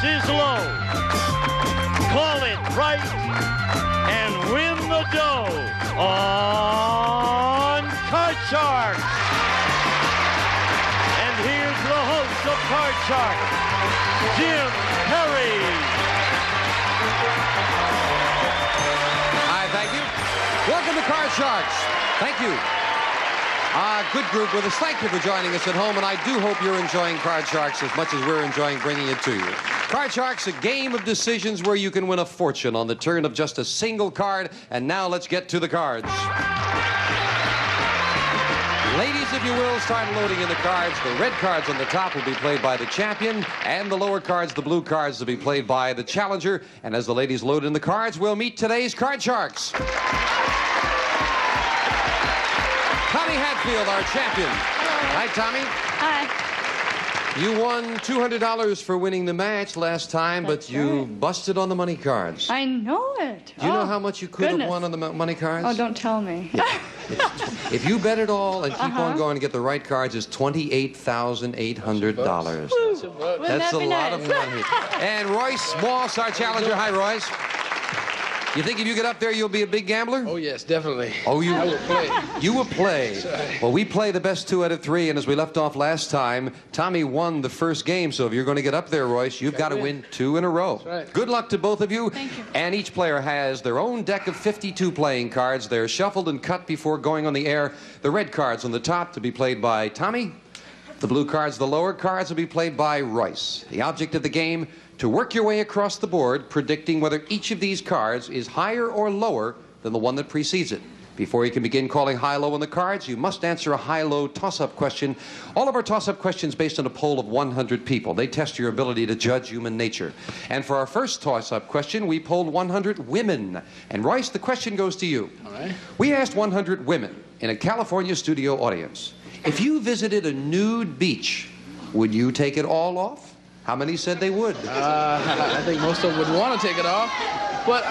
is low. Call it right and win the dough on Card Shark. And here's the host of Card Shark, Jim Perry. Hi, thank you. Welcome to Card Sharks. Thank you. Good group with us. Thank you for joining us at home, and I do hope you're enjoying Card Sharks as much as we're enjoying bringing it to you. Card Sharks, a game of decisions where you can win a fortune on the turn of just a single card. And now let's get to the cards. Ladies, if you will, start loading in the cards. The red cards on the top will be played by the champion, and the lower cards, the blue cards, will be played by the challenger. And as the ladies load in the cards, we'll meet today's Card Sharks. Tommy Hatfield, our champion. Hi, Tommy. Hi. You won $200 for winning the match last time, but you busted on the money cards. I know it. Do you know how much you could have won on the money cards? Oh, don't tell me. Yeah. If you bet it all and keep on going and get the right cards, it's $28,800. That's a lot of money. And Royce Moss, our challenger. Hi, Royce. You think if you get up there, you'll be a big gambler? Oh, yes, definitely. Oh, you I will play. You will play. Right. Well, we play the best 2 out of 3, and as we left off last time, Tommy won the first game, so if you're going to get up there, Royce, you've got to win 2 in a row. That's right. Good luck to both of you. Thank you. And each player has their own deck of 52 playing cards. They're shuffled and cut before going on the air. The red cards on the top to be played by Tommy. The blue cards, the lower cards, will be played by Royce. The object of the game, to work your way across the board, predicting whether each of these cards is higher or lower than the one that precedes it. Before you can begin calling high-low on the cards, you must answer a high-low toss-up question. All of our toss-up questions based on a poll of 100 people. They test your ability to judge human nature. And for our first toss-up question, we polled 100 women. And Royce, the question goes to you. All right. We asked 100 women in a California studio audience, if you visited a nude beach, would you take it all off? How many said they would? I think most of them would want to take it off. But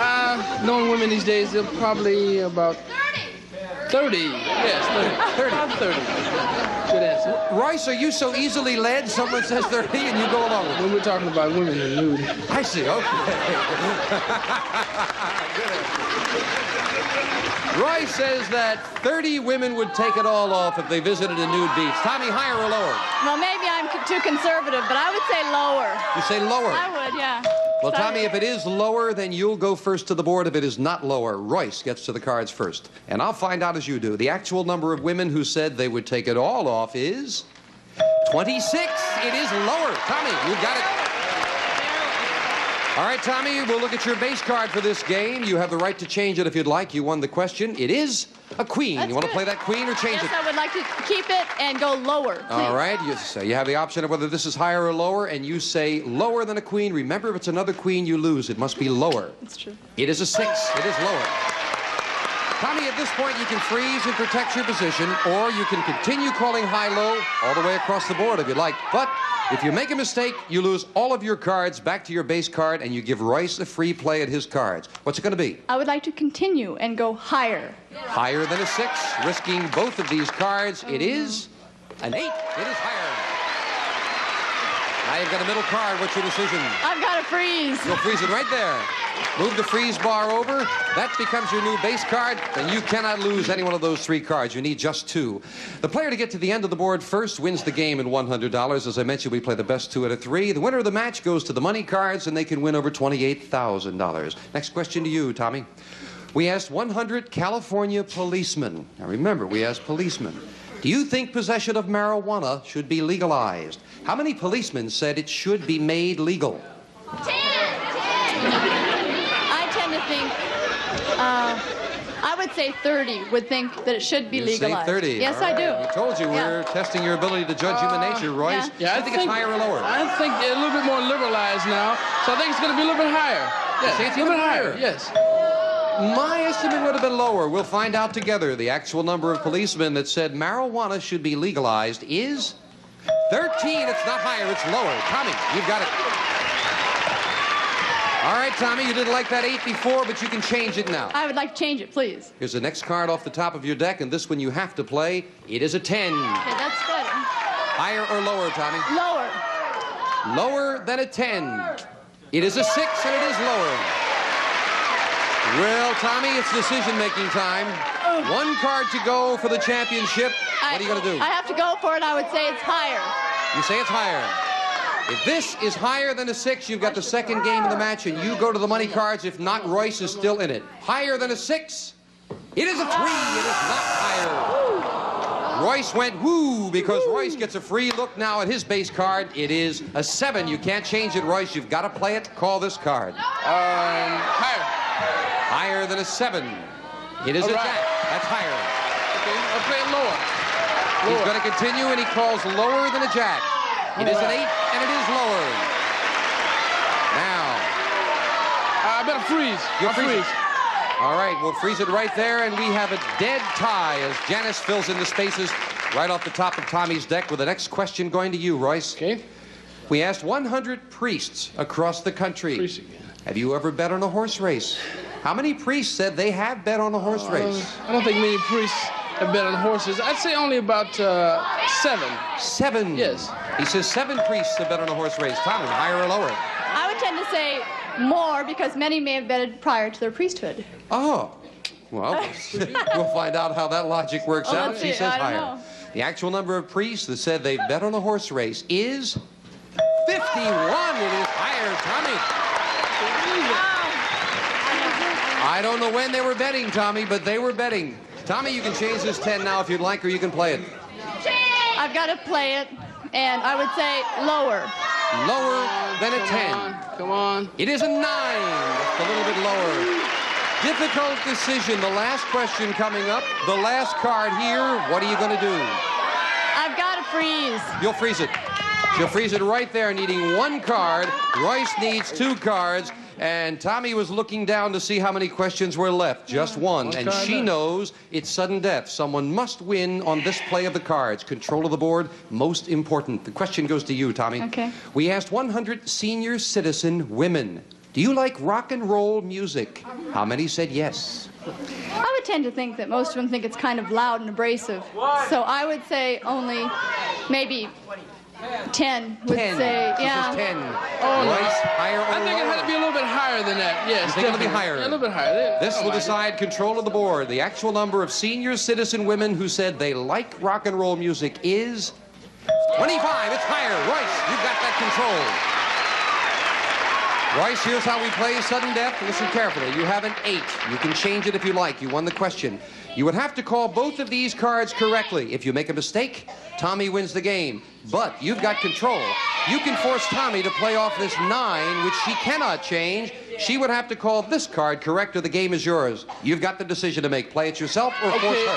knowing women these days, they're probably about 30. Yes, 30. 30. About 30. Good answer. Royce, are you so easily led? Someone says 30 and you go along with it. When we're talking about women and nude. I see, okay. Good answer. Royce says that 30 women would take it all off if they visited a nude beach. Tommy, higher or lower? Well, maybe I'm too conservative, but I would say lower. You say lower? I would, yeah. Well, Tommy, if it is lower, then you'll go first to the board. If it is not lower, Royce gets to the cards first. And I'll find out as you do. The actual number of women who said they would take it all off is 26. It is lower. Tommy, you got it. All right, Tommy, we'll look at your base card for this game. You have the right to change it if you'd like. You won the question. It is a queen. That's you want to good. play that queen or change Yes, it? I would like to keep it and go lower, please. All right, you have the option of whether this is higher or lower, and you say lower than a queen. Remember, if it's another queen, you lose. It must be lower. That's true. It is a 6. It is lower. Tommy, at this point, you can freeze and protect your position, or you can continue calling high-low all the way across the board if you'd like. But if you make a mistake, you lose all of your cards back to your base card, and you give Royce a free play at his cards. What's it going to be? I would like to continue and go higher. Higher than a 6, risking both of these cards. It is an 8. It is higher. Now you've got a middle card. What's your decision? I've got to freeze. You'll freeze it right there. Move the freeze bar over. That becomes your new base card, and you cannot lose any one of those 3 cards. You need just 2. The player to get to the end of the board first wins the game in $100. As I mentioned, we play the best 2 out of 3. The winner of the match goes to the money cards, and they can win over $28,000. Next question to you, Tommy. We asked 100 California policemen. Now remember, we asked policemen. Do you think possession of marijuana should be legalized? How many policemen said it should be made legal? 10. I tend to think, I would say 30 would think that it should be You legalized. say 30. Yes, All right. I do. We told you we're testing your ability to judge human nature, Royce. yeah. I think it's higher or lower. I think they're a little bit more liberalized now, so I think it's going to be a little bit higher. Yes, See, it's a little bit higher. higher. Yes. My estimate would have been lower. We'll find out together. The actual number of policemen that said marijuana should be legalized is 13. It's not higher, it's lower. Tommy, you've got it. All right, Tommy, you didn't like that 8 before, but you can change it now. I would like to change it, please. Here's the next card off the top of your deck, and this one you have to play. It is a 10. Okay, that's better. Higher or lower, Tommy? Lower. Lower than a 10. It is a 6, and it is lower. Well, Tommy, it's decision-making time. One card to go for the championship. What are you going to do? I have to go for it. I would say it's higher. You say it's higher. If this is higher than a 6, you've got the second game of the match, and you go to the money cards. If not, Royce is still in it. Higher than a 6. It is a 3. It is not higher. Royce went woo because Royce gets a free look now at his base card. It is a 7. You can't change it, Royce. You've got to play it. Call this card. Higher. Higher than a 7. It is a jack. That's higher. Okay, I'll play it lower. He's going to continue, and he calls lower than a jack. It is an 8, and it is lower. Now. I better freeze. You'll freeze. All right, we'll freeze it right there, and we have a dead tie as Janice fills in the spaces right off the top of Tommy's deck with the next question going to you, Royce. Okay. We asked 100 priests across the country. Priest again. Have you ever bet on a horse race? How many priests said they have bet on a horse race? I don't think many priests have bet on horses. I'd say only about 7. 7? Yes. He says 7 priests have bet on a horse race. Tommy, higher or lower? I would tend to say more because many may have betted prior to their priesthood. Oh. Well, we'll find out how that logic works Well, out. let's She see. says I don't higher. know. The actual number of priests that said they've bet on a horse race is 51. It is higher, Tommy. I don't know when they were betting, Tommy, but they were betting. Tommy, you can change this 10 now if you'd like, or you can play it. I've got to play it, and I would say lower. Lower than a 10. Come on. It is a 9. Just a little bit lower. Difficult decision. The last question coming up. The last card here. What are you going to do? I've got to freeze. You'll freeze it. She'll freeze it right there, needing 1 card. Royce needs 2 cards. And Tommy was looking down to see how many questions were left. Just 1. And she knows it's sudden death. Someone must win on this play of the cards. Control of the board, most important. The question goes to you, Tommy. Okay. We asked 100 senior citizen women, do you like rock and roll music? How many said yes? I would tend to think that most of them think it's kind of loud and abrasive. So I would say only maybe 10 would 10. say, She yeah. says 10. Oh, no. Royce, higher or I think it had to be a little bit higher than that. Yes, You think it'll be definitely. higher? Yeah, a little bit higher. This will decide control of the board. The actual number of senior citizen women who said they like rock and roll music is 25. It's higher. Royce, you've got that control. Royce, here's how we play sudden death. Listen carefully. You have an 8. You can change it if you like. You won the question. You would have to call both of these cards correctly. If you make a mistake, Tommy wins the game. But you've got control. You can force Tommy to play off this 9, which she cannot change. She would have to call this card correct or the game is yours. You've got the decision to make. Play it yourself or force Okay, her.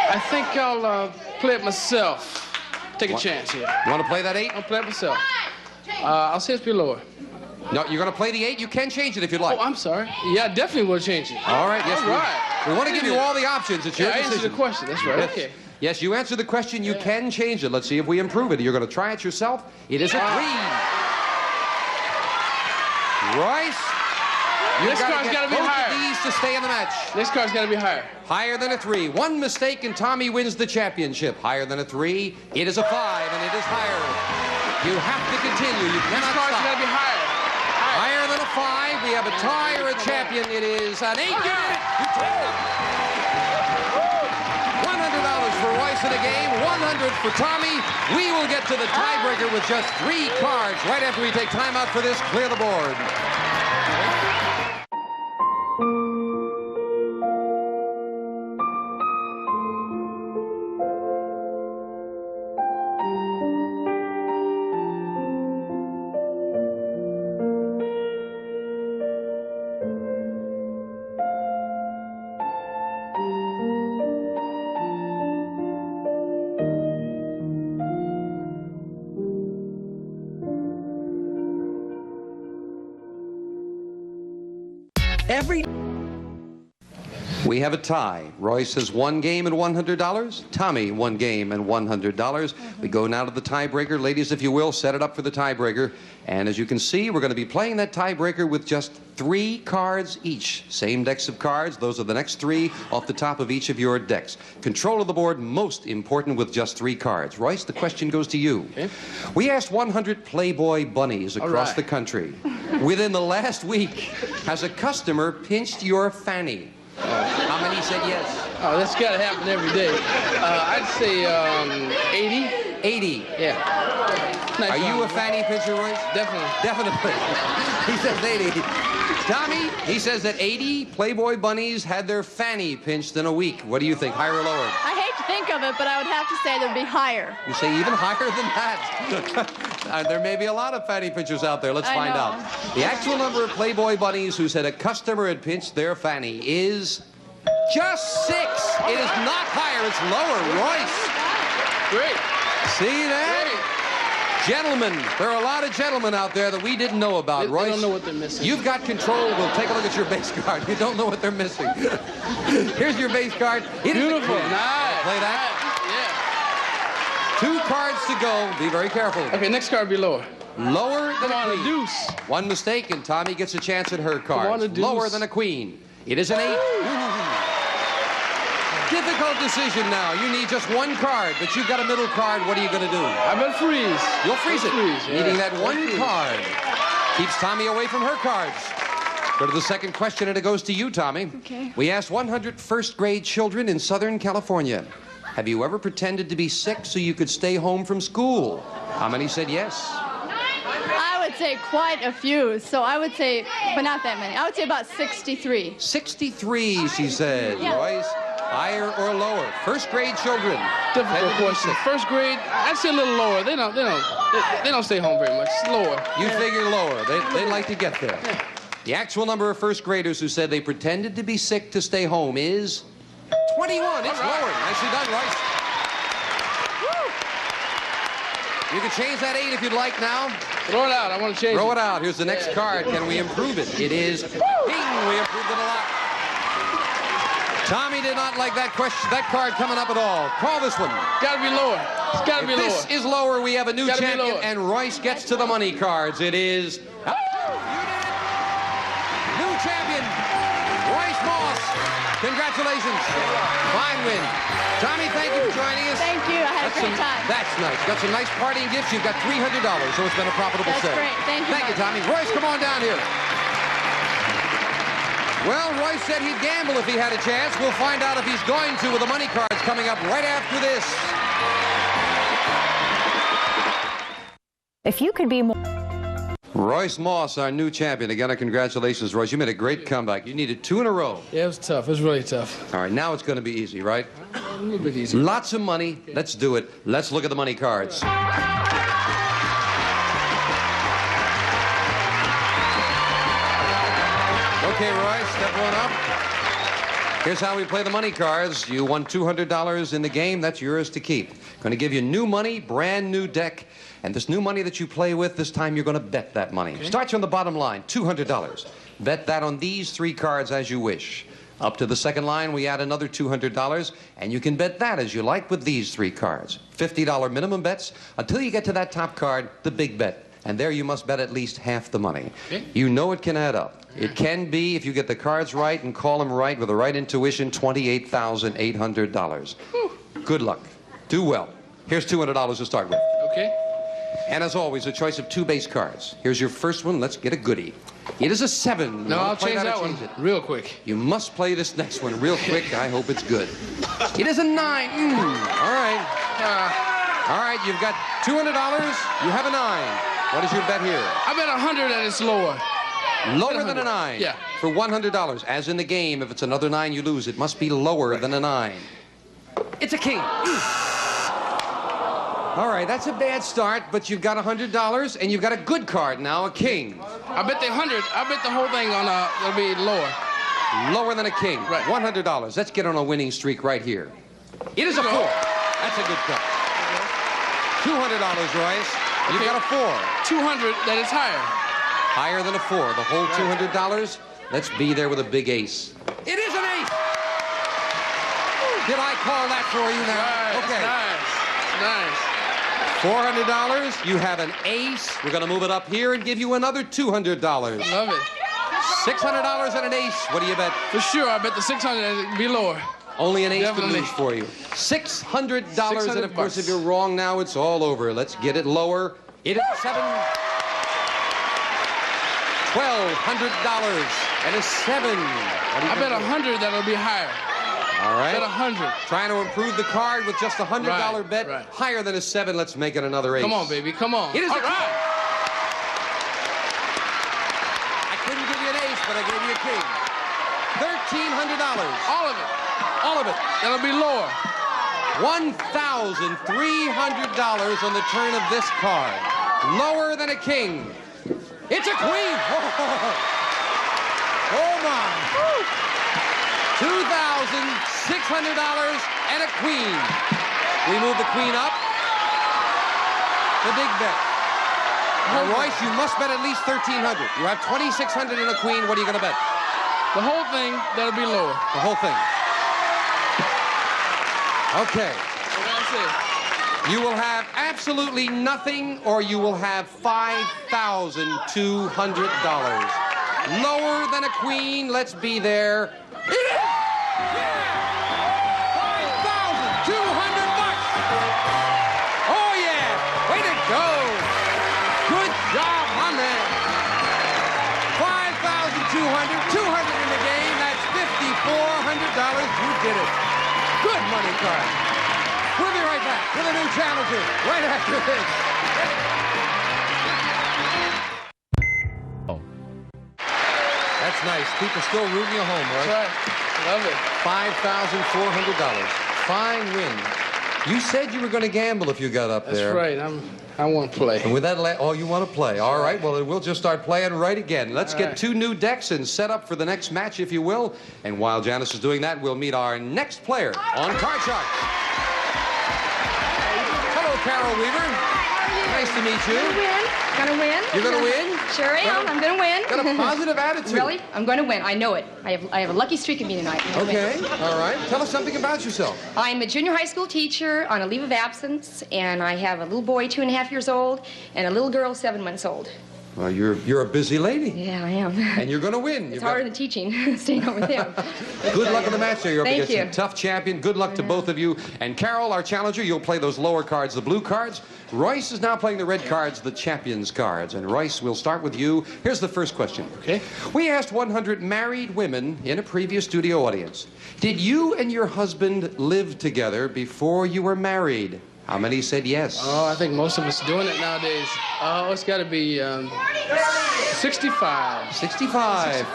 I think I'll play it myself. Take a chance here. You want to play that 8? I'll play it myself. I'll say it's be lower. No, you're going to play the 8. You can change it if you'd like. Oh, I'm sorry. Yeah, I definitely will change it. All right. Yes, All right. we want to give you all the options. It's your Yeah, I decision. answered the question. That's right. Yes. Okay. Yes, you answer the question. You can change it. Let's see if we improve it. You're going to try it yourself. It is a 3. Royce, This card's got to be both higher. of these to stay in the match. This card's got to be higher. Higher than a 3. 1 mistake and Tommy wins the championship. Higher than a 3. It is a 5 and it is higher. You have to continue. You This cannot card's stop. got to be higher. Higher than a 5. We have a tie or a champion. It is an 8. You did it. You tied it. $100 for Royce in the game. 100 for Tommy. We will get to the tiebreaker with just 3 cards right after we take time out for this. Clear the board. We have a tie. Royce has one game and $100. Tommy, one game and $100. We go now to the tiebreaker. Ladies, if you will, set it up for the tiebreaker. And as you can see, we're going to be playing that tiebreaker with just 3 cards each. Same decks of cards. Those are the next 3 off the top of each of your decks. Control of the board, most important with just 3 cards. Royce, the question goes to you. Okay. We asked 100 Playboy bunnies across the country. Within the last week, has a customer pinched your fanny? How many said yes? Oh, that's got to happen every day. I'd say 80. 80. Yeah. Nice. Are you a fanny pincher, Royce? Definitely. Definitely. He says 80. Tommy, he says that 80 Playboy bunnies had their fanny pinched in a week. What do you think, higher or lower? I hate to think of it, but I would have to say it would be higher. You say even higher than that? There may be a lot of fanny pinchers out there. Let's find out. The actual number of Playboy bunnies who said a customer had pinched their fanny is just 6. It is not higher, it's lower. Royce. Great. See that? Great. Gentlemen, there are a lot of gentlemen out there that we didn't know about. Royce, they don't know what they're missing. You've got control. We'll take a look at your base card. You don't know what they're missing. Here's your base card. Beautiful. Nice. Play that. Yeah. 2 cards to go. Be very careful. Okay, next card be lower. Lower than a queen. deuce. One mistake, and Tommy gets a chance at her Come on, cards. a deuce. Lower than a queen. It is an 8. Difficult decision now. You need just 1 card, but you've got a middle card. What are you going to do? I bet freeze. You'll freeze it. Needing that 1 card. Keeps Tommy away from her cards. Go to the second question, and it goes to you, Tommy. Okay. We asked 100 first-grade children in Southern California, have you ever pretended to be sick so you could stay home from school? How many said yes? I would say quite a few, so I would say, but not that many. I would say about 63. 63, she said. Yeah. Royce, higher or lower? First-grade children. Difficult question. First grade, I'd say a little lower. They don't stay home very much. It's lower. You figure lower. They'd like to get there. Yeah. The actual number of first graders who said they pretended to be sick to stay home is 21. It's lower. Nicely done, Royce. You can change that 8 if you'd like now. Throw it out. I want to change it. Throw it out. Here's the next card. Can we improve it? It is ping. We improved it a lot. Tommy did not like that card coming up at all. Call this one. Got to be lower. It's got to be lower. This is lower. We have a new champion, and Royce gets to the money cards. It is... New champion, Royce Moss. Congratulations. Fine win. Tommy, thank you for joining us. Thank you. I had a great time. That's nice. Got some nice partying gifts. You've got $300, so it's been a profitable sale. That's great. Thank you. Thank you, Tommy. Royce, come on down here. Well, Royce said he'd gamble if he had a chance. We'll find out if he's going to with the money cards coming up right after this. If you could be more... Royce Moss, our new champion. Again, congratulations, Royce. You made a great comeback. You needed 2 in a row. Yeah, it was tough. It was really tough. All right, now it's going to be easy, right? A little bit easier. Lots of money. Let's do it. Let's look at the money cards. Okay, Royce, step one up. Here's how we play the money cards. You won $200 in the game. That's yours to keep. Going to give you new money, brand new deck. And this new money that you play with, this time you're going to bet that money. Okay. Start you on the bottom line, $200. Bet that on these 3 cards as you wish. Up to the second line, we add another $200, and you can bet that as you like with these 3 cards. $50 minimum bets until you get to that top card, the big bet. And there you must bet at least half the money. Okay. You know it can add up. It can be, if you get the cards right and call them right with the right intuition, $28,800. Good luck. Do well. Here's $200 to start with. Okay. And as always, a choice of 2 base cards. Here's your first one. Let's get a goodie. It is a 7. No, I'll change that one real quick. You must play this next one real quick. I hope it's good. It is a 9. All right. All right, you've got $200. You have a 9. What is your bet here? I bet 100 that it's lower. Lower than a 9? Yeah. For $100. As in the game, if it's another 9, you lose. It must be lower than a 9. It's a king. All right, that's a bad start, but you've got $100, and you've got a good card now, a king. I bet the 100. I bet the whole thing it'll be lower. Lower than a king. Right. $100. Let's get on a winning streak right here. It is a 4. That's a good cut. $200, Royce. You've got a 4. 200 that is higher. Higher than a 4. The whole $200. Let's be there with a big ace. It is an ace. Did I call that for you now? Right, Okay. Nice. $400. You have an ace. We're going to move it up here and give you another $200. Love it. $600 and an ace. What do you bet? For sure, I bet the 600 would be lower. Only an ace could Definitely. lose for you. $600, and of course, $600. if you're wrong now, it's all over. Let's get it lower. It is $1,200 and a 7. I bet 100 that'll be higher. All right. Bet 100. Trying to improve the card with just a $100 Right, bet. right. Higher than a 7. Let's make it another ace. Come on, baby. Come on. It is All a right. I couldn't give you an ace, but I gave you a king. $1,300. All of it. All of it. That'll be lower. $1,300 on the turn of this card. Lower than a king. It's a queen. Oh my. $2,600 and a queen. We move the queen up. The big bet. Now, Royce, you must bet at least $1,300. You have $2,600 and a queen. What are you going to bet? The whole thing, that'll be lower. The whole thing. Okay. What did I say? You will have absolutely nothing, or you will have $5,200. Lower than a queen. Let's be there. It is! $5,200. Oh yeah! Way to go! Good job, my man. 5,200. 200 in the game. That's $5,400. You did it. Good money card. We'll be right back with a new challenger right after this. Oh. That's nice. People still rooting you home, right? That's right. Love it. $5,400. Fine win. You said you were going to gamble if you got up there. That's right. I want to play. And with that, oh, you want to play. All right, well, then we'll just start playing right again. Let's get right. 2 new decks and set up for the next match, if you will. And while Janice is doing that, we'll meet our next player on Card Shark. Hello, Carol Weaver. Nice to meet you. Gonna win. You're going to win? Sure am. I'm gonna win. Got a positive attitude. Really? I'm gonna win. I know it. I have a lucky streak in me tonight. I'm gonna Okay, win. all right. Tell us something about yourself. I'm a junior high school teacher on a leave of absence, and I have a little boy 2.5 years old and a little girl 7 months old. Well, you're a busy lady. Yeah, I am. And you're going to win. It's harder than teaching, staying home with him. Good luck in the match there. You're up Thank against you. a tough champion. Good luck to both of you. And Carol, our challenger, you'll play those lower cards, the blue cards. Royce is now playing the red cards, the champions cards. And Royce, we'll start with you. Here's the first question. Okay. We asked 100 married women in a previous studio audience, did you and your husband live together before you were married? How many said yes? Oh, I think most of us doing it nowadays. Oh, it's got to be 65. 65.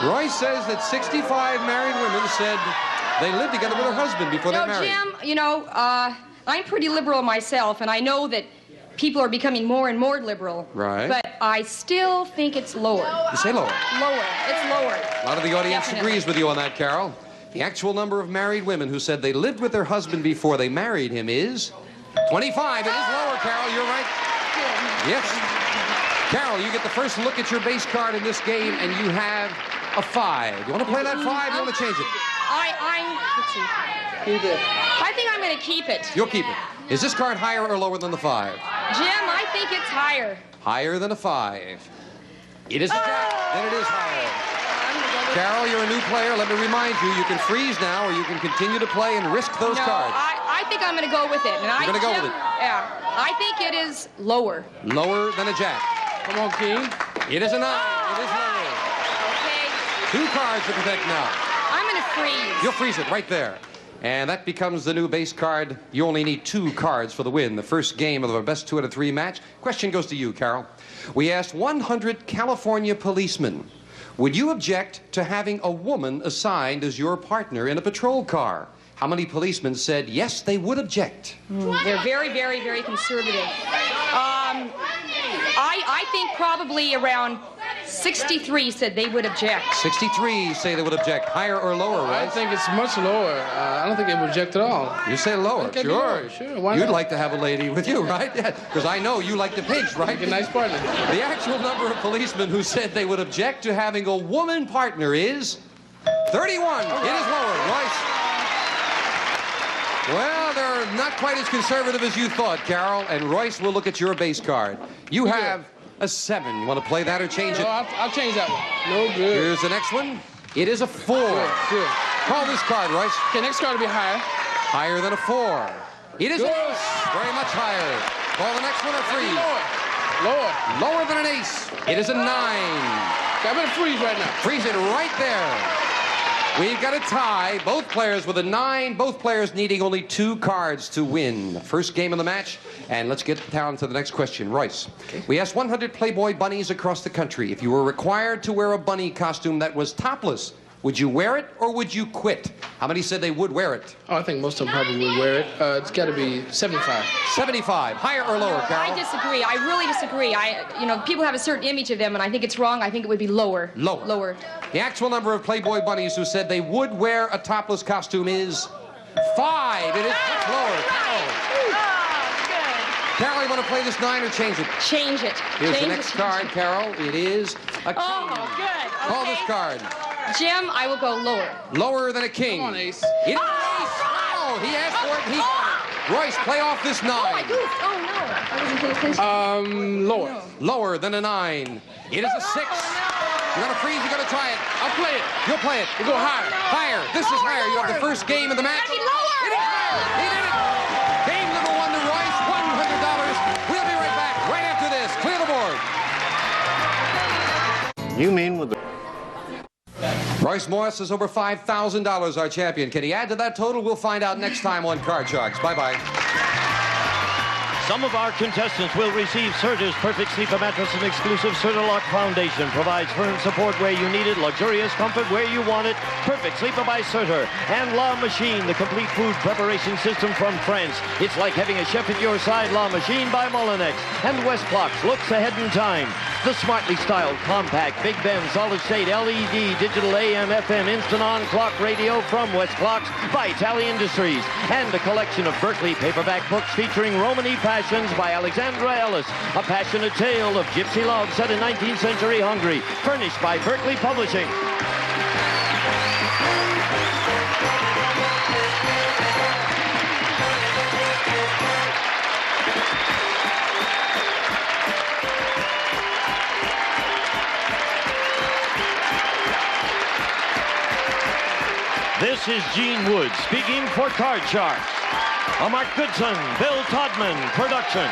Royce says that 65 married women said they lived together with their husband before they No, married. Jim, you know, I'm pretty liberal myself, and I know that people are becoming more and more liberal. Right. But I still think it's lower. You say lower. Lower. It's lower. A lot of the audience Definitely. agrees with you on that, Carol. The actual number of married women who said they lived with their husband before they married him is 25. It is lower, Carol. You're right. Yes. Carol, you get the first look at your base card in this game, and you have a 5. You want to play that 5? You want to change it? Let's see. I think I'm going to keep it. You'll keep it. Is this card higher or lower than the 5? Jim, I think it's higher. Higher than a 5. It is a jack. Then it is higher. Carol, you're a new player. Let me remind you, you can freeze now, or you can continue to play and risk those No, cards. I think I'm going to go with it. And You're gonna go with it? Yeah. I think it is lower. Lower than a jack. Come on, King. It is a 9. It is lower. Okay. 2 cards to protect now. I'm going to freeze. You'll freeze it right there. And that becomes the new base card. You only need 2 cards for the win. The first game of our best 2 out of 3 match. Question goes to you, Carol. We asked 100 California policemen, would you object to having a woman assigned as your partner in a patrol car? How many policemen said yes, they would object? They're very, very, very conservative. I think probably around 63 said they would object. 63 say they would object. Higher or lower, I right? think it's much lower. I don't think they would object at all. You say lower. Okay, Sure. lower, sure. Why You'd not? like to have a lady with you, right? Yeah, because I know you like the pigs, right? Make a nice partner. The actual number of policemen who said they would object to having a woman partner is 31. It is lower. Royce. Well, they're not quite as conservative as you thought, Carol. And Royce will look at your base card. You have a 7. You want to play that or change it? No, I'll change that one. No good. Here's the next one. It is a 4. Good. Call this card, Royce. Okay, next card will be higher. Higher than a 4. It is an ace. Very much higher. Call the next one or freeze. Lower. Lower than an ace. It is a 9. Okay, I'm gonna freeze right now. Freeze it right there. We've got a tie. Both players with a 9. Both players needing only 2 cards to win. The first game of the match. And let's get down to the next question. Royce, we asked 100 Playboy bunnies across the country if you were required to wear a bunny costume that was topless, would you wear it or would you quit? How many said they would wear it? Oh, I think most of them probably would wear it. It's got to be 75. 75. Higher or lower, Carol? I disagree. I really disagree. People have a certain image of them, and I think it's wrong. I think it would be lower. Lower. Lower. The actual number of Playboy bunnies who said they would wear a topless costume is 5. It is much lower. Carol, you want to play this 9 or change it? Change it. Here's change the next card, Carol. It is a king. Oh, good. Okay. Call this card. Jim, I will go lower. Lower than a king. Come on, ace. It is an ace. Wow, he asked for it and he got it. Royce, play off this 9. Oh, I goofed. Oh, no. I wasn't paying attention. Lower. Lower than a 9. It is a 6. You're going to freeze, you're going to try it. I'll play it. You'll play it. We'll go higher. Higher. This is higher. You have the first game of the match. Gotta be lower. It is higher. He did it. Game number 1 to Royce, $100. We'll be right back right after this. Clear the board. You mean with the... Royce Morris is over $5,000, our champion. Can he add to that total? We'll find out next time on Card Sharks. Bye-bye. Some of our contestants will receive Serta's Perfect Sleeper Mattress and exclusive Serta-Lock Foundation. Provides firm support where you need it, luxurious comfort where you want it. Perfect Sleeper by Serta. And La Machine, the complete food preparation system from France. It's like having a chef at your side. La Machine by Molinex. And West Clocks looks ahead in time. The smartly styled, compact, Big Ben, solid-state, LED, digital AM, FM, instant-on clock radio from West Clocks by Tally Industries. And a collection of Berkeley paperback books featuring Romany Passions by Alexandra Ellis. A passionate tale of gypsy love set in 19th century Hungary. Furnished by Berkeley Publishing. This is Gene Wood speaking for Card Sharks. A Mark Goodson, Bill Todman production.